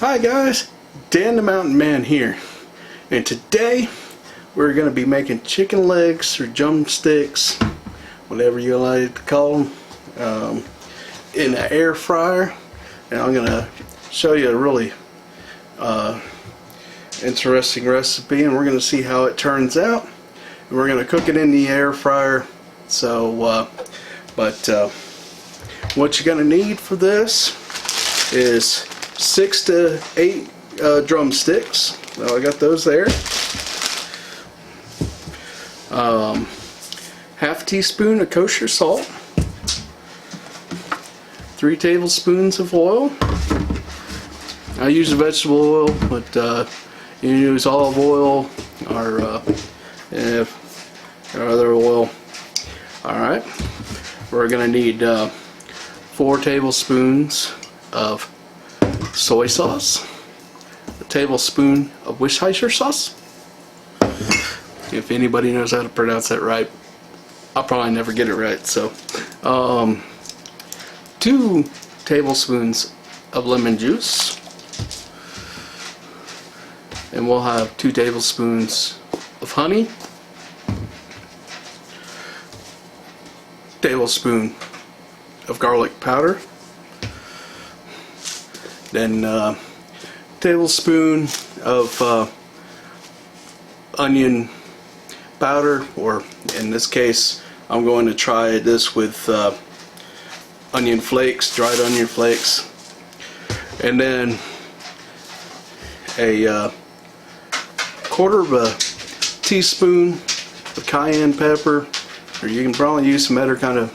Hi guys, Dan the Mountain Man here, and today we're going to be making chicken legs or drumsticks, whatever you like to call them, in an air fryer. And I'm going to show you a really interesting recipe, and we're going to see how it turns out. And we're going to cook it in the air fryer. So, what you're going to need for this is 6 to 8 drumsticks. Well, I got those there. Half a teaspoon of kosher salt, 3 tablespoons of oil. I use vegetable oil, but you can use olive oil or other oil. Alright, we're going to need 4 tablespoons of soy sauce, a tablespoon of Worcestershire sauce. If anybody knows how to pronounce that right, I'll probably never get it right. So 2 tablespoons of lemon juice, and we'll have 2 tablespoons of honey, tablespoon of garlic powder, then tablespoon of onion powder, or in this case I'm going to try this with onion flakes, dried onion flakes, and then a quarter of a teaspoon of cayenne pepper, or you can probably use some other kind of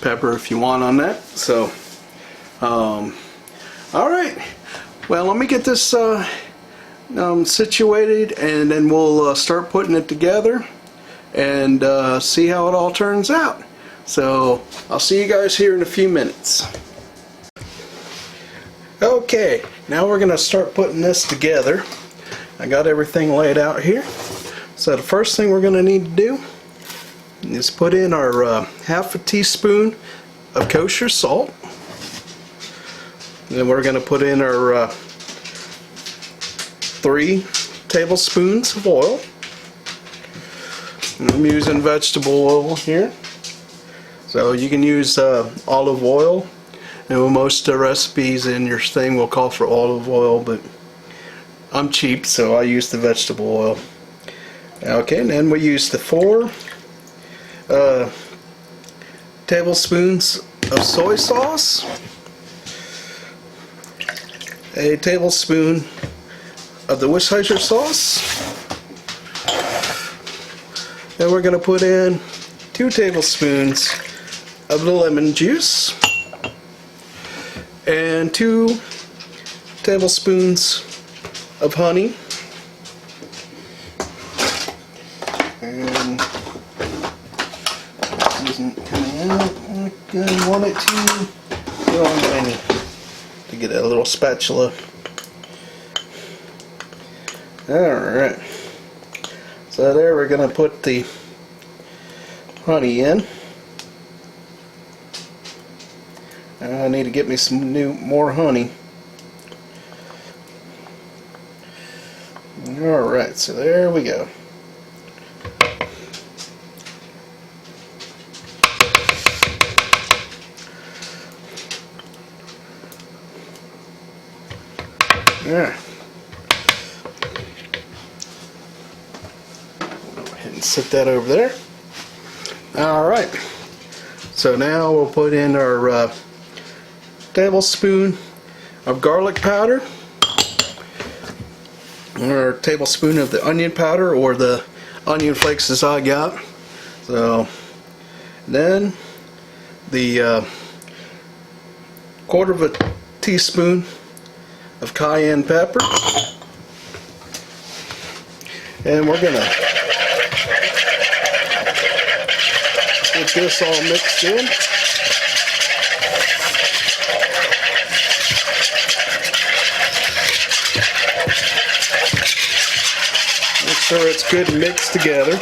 pepper if you want on that. So alright, well, let me get this situated, and then we'll start putting it together and see how it all turns out. So I'll see you guys here in a few minutes. Okay, now we're gonna start putting this together. I got everything laid out here. So the first thing we're gonna need to do is put in our half a teaspoon of kosher salt. Then we're going to put in our 3 tablespoons of oil. And I'm using vegetable oil here, so you can use olive oil. And most recipes in your thing will call for olive oil, but I'm cheap, so I use the vegetable oil. Okay, and then we use the 4 tablespoons of soy sauce, a tablespoon of the Worcestershire sauce, and we're going to put in 2 tablespoons of the lemon juice and 2 tablespoons of honey, and this isn't coming out like I want it to. So I'm going to get a little spatula. Alright, so there we're going to put the honey in. I need to get me some more honey. Alright, so there we go. Yeah. Go ahead and set that over there. Alright, so now we'll put in our tablespoon of garlic powder, or a tablespoon of the onion powder, or the onion flakes as I got. So then the quarter of a teaspoon of cayenne pepper, and we're gonna get this all mixed in. Make sure it's good and mixed together.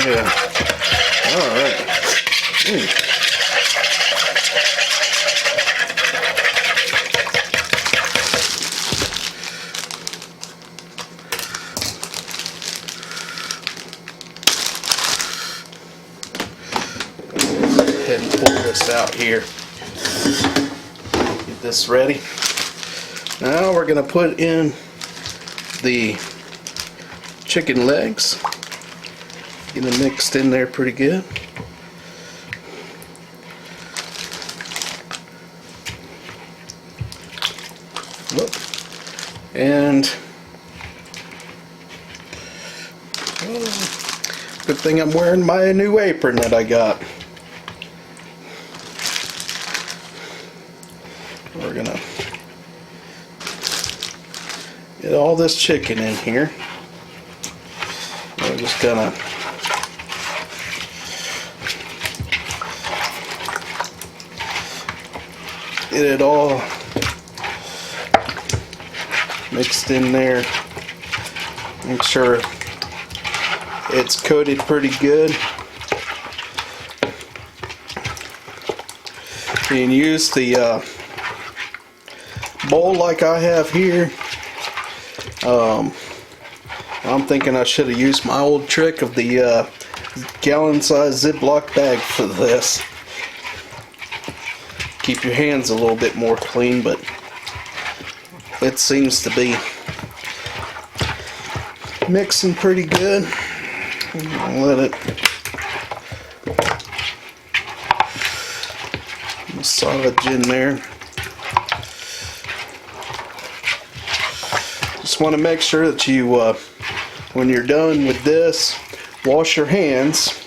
Yeah. Alright. this out here. Get this ready. Now we're going to put in the chicken legs. Get them mixed in there pretty good. Whoop. And good thing I'm wearing my new apron that I got. We're gonna get all this chicken in here. We're just gonna get it all mixed in there. Make sure it's coated pretty good. You can use the bowl like I have here. I'm thinking I should have used my old trick of the gallon-sized Ziploc bag for this. Keep your hands a little bit more clean, but it seems to be mixing pretty good. Let it massage in there. Just want to make sure that you, when you're done with this, wash your hands.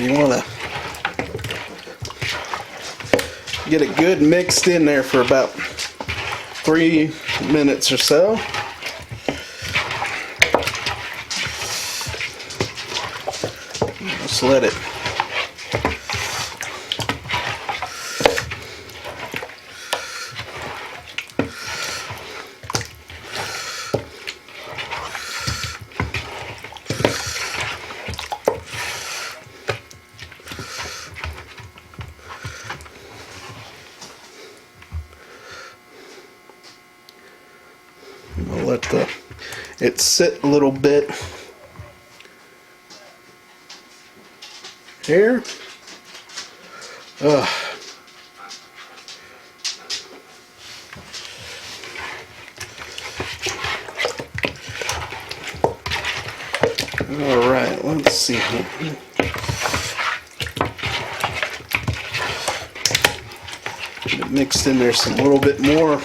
You want to get it good mixed in there for about 3 minutes or so. Just let it it sit a little bit here. All right, let's see here. Get it mixed in there some little bit more.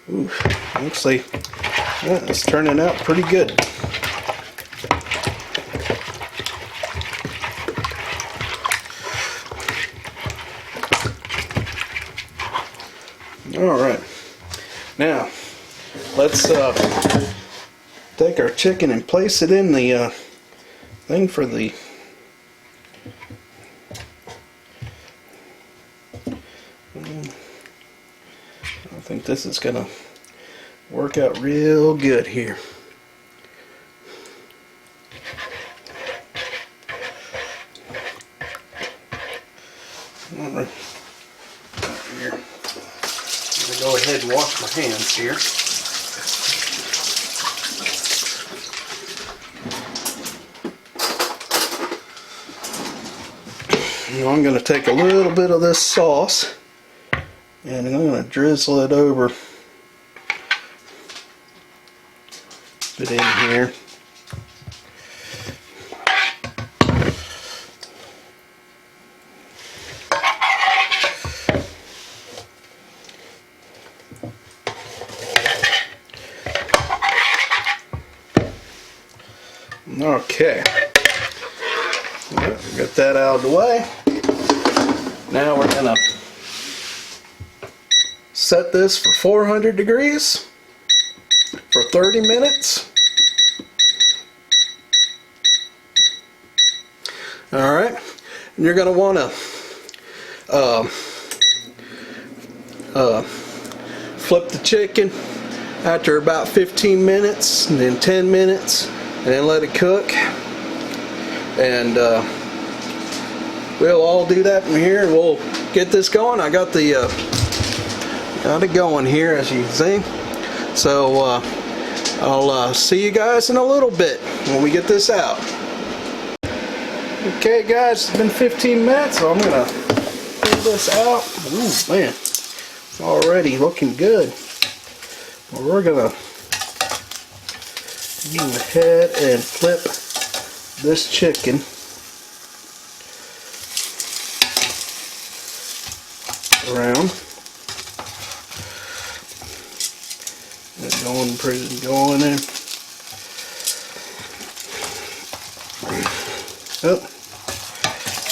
Ooh, looks like it's turning out pretty good. All right, now let's take our chicken and place it in the thing for the I think this is gonna work out real good here. All right. Here. I'm gonna go ahead and wash my hands here. Now I'm going to take a little bit of this sauce and I'm going to drizzle it over. Put it in here. Okay, got that out of the way. Now we're gonna set this for 400 degrees for 30 minutes. All right, and you're gonna want to flip the chicken after about 15 minutes, and then 10 minutes. And then let it cook, and we'll all do that from here, and we'll get this going. I got the got it going here, as you can see. So I'll see you guys in a little bit when we get this out. Okay guys, it's been 15 minutes, so I'm gonna pull this out. Ooh man, it's already looking good. Well, we're gonna go ahead and flip this chicken around. Going in. Oh,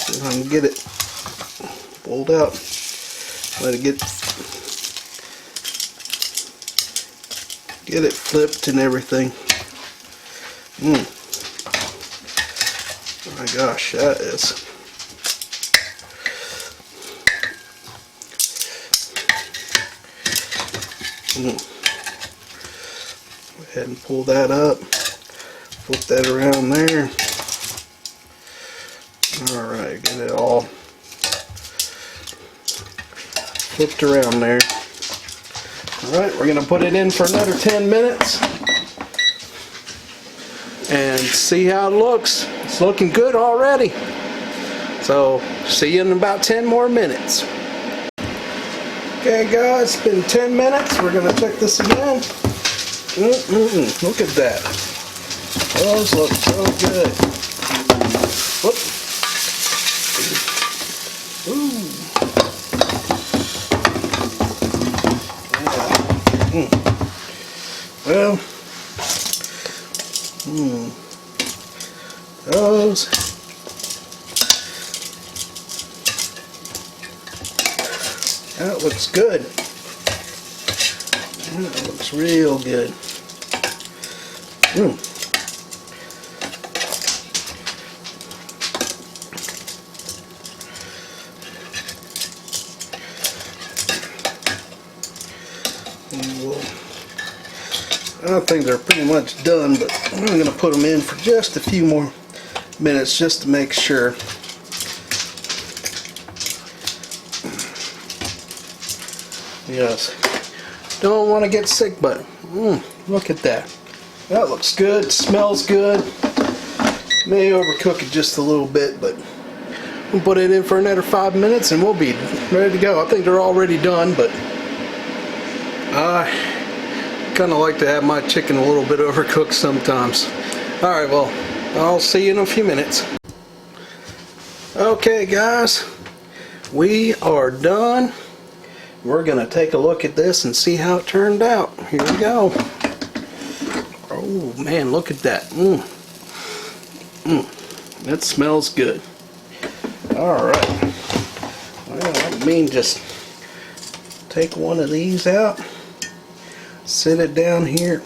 see if I can get it pulled out. Let it get it flipped and everything. Oh my gosh, that is. Go ahead and pull that up. Flip that around there. Alright, get it all flipped around there. Alright, we're going to put it in for another 10 minutes and see how it looks. It's looking good already. So, see you in about 10 more minutes. Okay guys, it's been 10 minutes. We're going to check this again. Look at that. Those look so good. Whoop. Ooh. Yeah. Well, those. That looks good. That looks real good. I think they're pretty much done, but I'm going to put them in for just a few more minutes just to make sure. Yes, don't want to get sick, but look at that. That looks good, smells good. May overcook it just a little bit, but we'll put it in for another 5 minutes and we'll be ready to go. I think they're already done, but I kind of like to have my chicken a little bit overcooked sometimes. Alright, well, I'll see you in a few minutes. Okay guys, we are done. We're going to take a look at this and see how it turned out. Here we go. Oh man, look at that. That smells good. Alright. Well, I mean, just take one of these out. Sit it down here.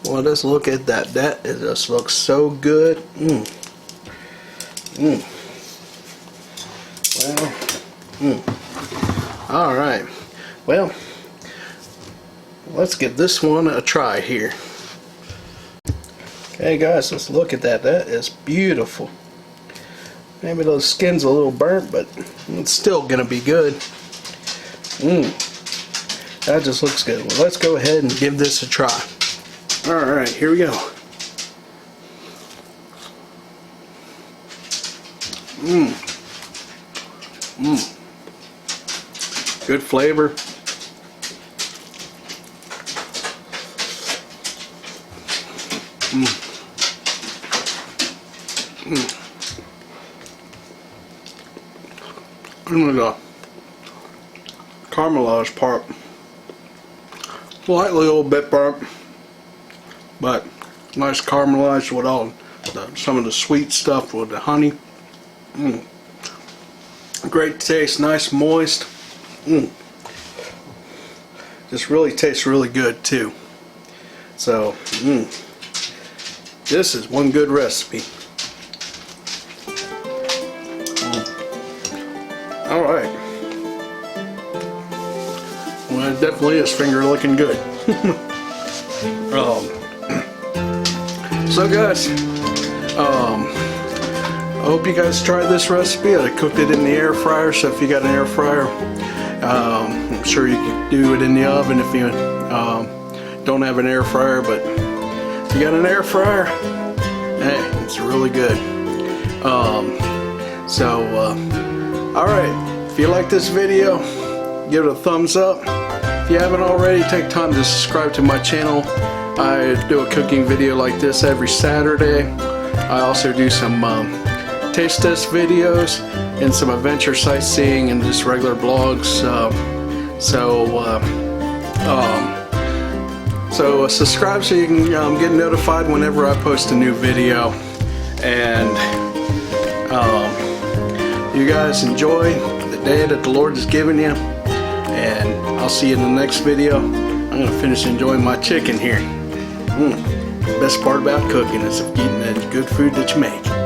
Well, just look at that. That just looks so good. Well, alright, well, let's give this one a try here. Okay guys, let's look at that. That is beautiful. Maybe those skin's a little burnt, but it's still gonna be good. That just looks good. Well, let's go ahead and give this a try. Alright, here we go. Good flavor. And the caramelized part, slightly a little bit burnt, but nice caramelized with all some of the sweet stuff with the honey. Great taste, nice moist. Just really tastes really good too. So, this is one good recipe. Alright. Well, it definitely is finger looking good. So guys, hope you guys tried this recipe. I cooked it in the air fryer, so if you got an air fryer, I'm sure you could do it in the oven if you don't have an air fryer, but if you got an air fryer, hey, it's really good. Alright, if you like this video, give it a thumbs up. If you haven't already, take time to subscribe to my channel. I do a cooking video like this every Saturday. I also do some taste test videos and some adventure sightseeing and just regular blogs. So subscribe so you can get notified whenever I post a new video. And you guys enjoy the day that the Lord has given you. And I'll see you in the next video. I'm going to finish enjoying my chicken here. The best part about cooking is eating that good food that you make.